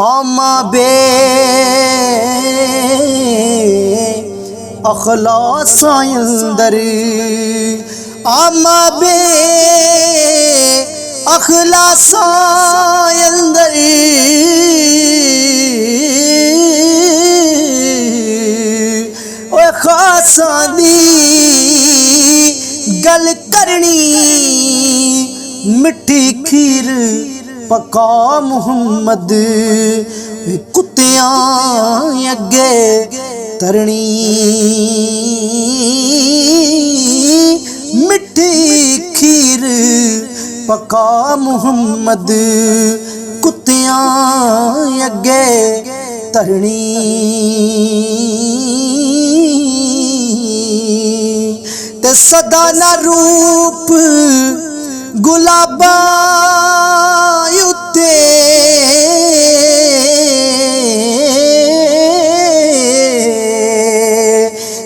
आमा बे अखलास अंदर आमा बे अखलास अंदर ओ खासा दी गल करनी मिठी खीर पका मुहम्मद कुत्तियां अगे तरनी मिठी खीर पका मुहम्मद कुत्तियां अगे तरनी ते सदा ना रूप गुलाबा उत्ते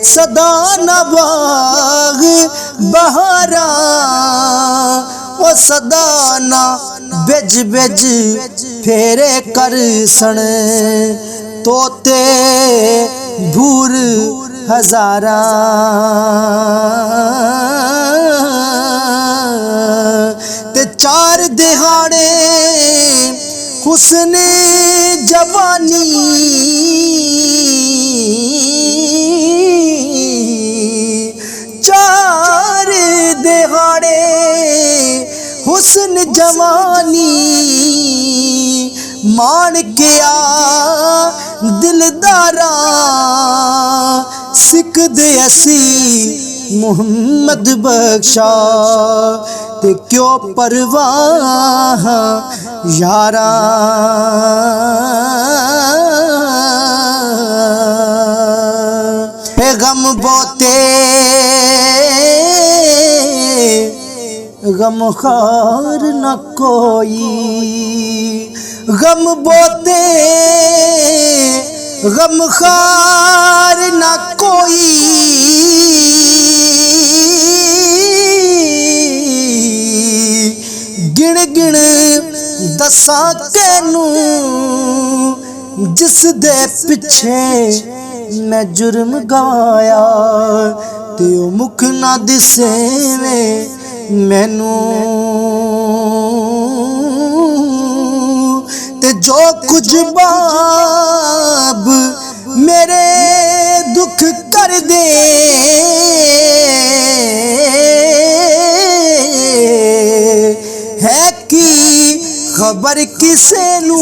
सदा ना बाग बहारा ओ सदा ना बेज बेज फेरे कर सन तोते भूर हजारा ते चार दिहाड़े हुस्न जवानी चार दिहाड़े हुस्न जवानी मान गया दिलदारा सिख दे असी मुहम्मद बख्शा ते क्यों परवाह यारा गम बोते गम खार न कोई गम बोते गम खार न कोई गिण गिण दसा कैनू जिस दे पिछे मैं जुर्म गाया ते ओ मुख ना दिसे मैनू ते जो कुछ बाब मेरे दुख कर दे है कि खबर किसे नू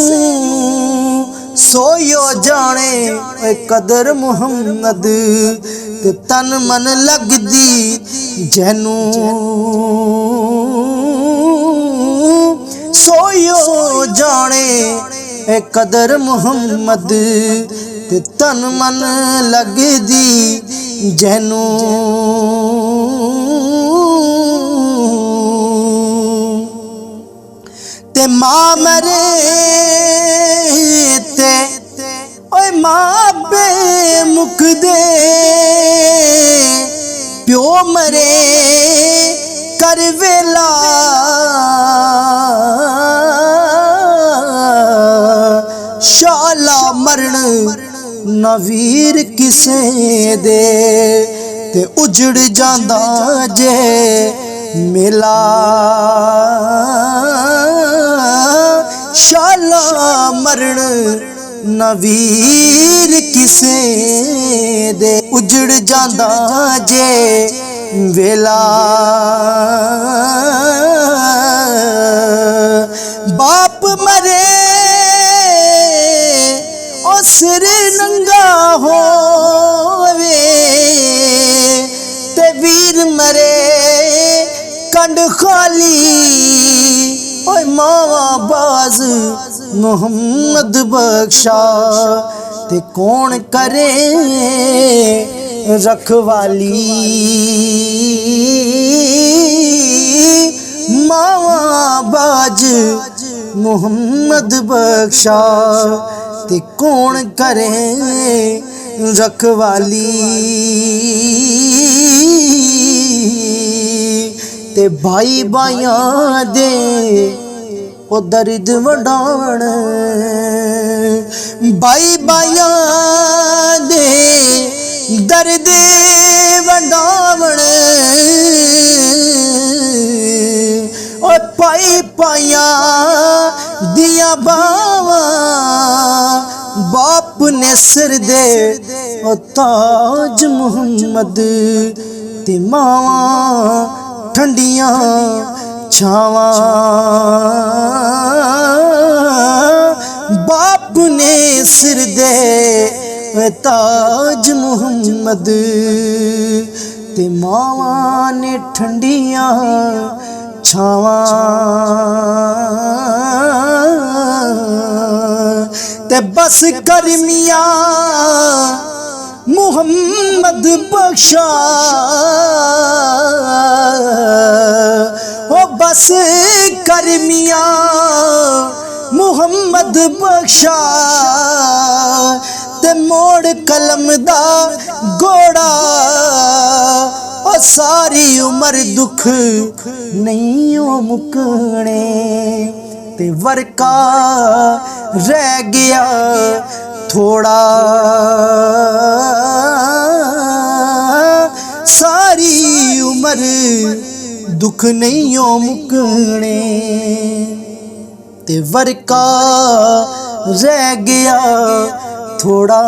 सोयो जाने कदर मुहम्मद ते तन मन लगदी जैनू सोयो जाने कदर मुहम्मद ते तन मन लगदी जैनू ते मां मरे ते ओए मां बे मुक दे प्यो मरे कर वेला शाला मरण न वीर किसे दे ते उजड़ जांदा जे मेला शाला मरण न वीर किसे दे उजड़ जांदा जे वेला बाप मरे ओ सिर नंगा होवे ते वीर मरे कंड खाली ओए मावा बाज मुहम्मद बख्शा ते कौन करे रखवाली मावा बाज मुहम्मद बख्शा ते कौन करे रखवाली ते भाई भाइयां दे ओ दर्द वंडाण भाई भाइयां दे दर्द वंडावण ओ पाई पाइयां दिया बावां बाप ने सिर दे ओ ताज मुहम्मद ते मावां ठंडियां छावां बाप ने सिर दे ताज मुहम्मद ते मावां ने ठंडियां छावां ते बस कर मियां मुहम्मद बख्शा ओ बस कर मियां मुहम्मद बख्शा ते मोड़ कलम दा घोड़ा ओ सारी उम्र दुख नहीं ओ मुकने ते वर्का रह गया थोड़ा सारी उम्र दुख नहीं ओ मुकने ते वर्का रह गया थोड़ा।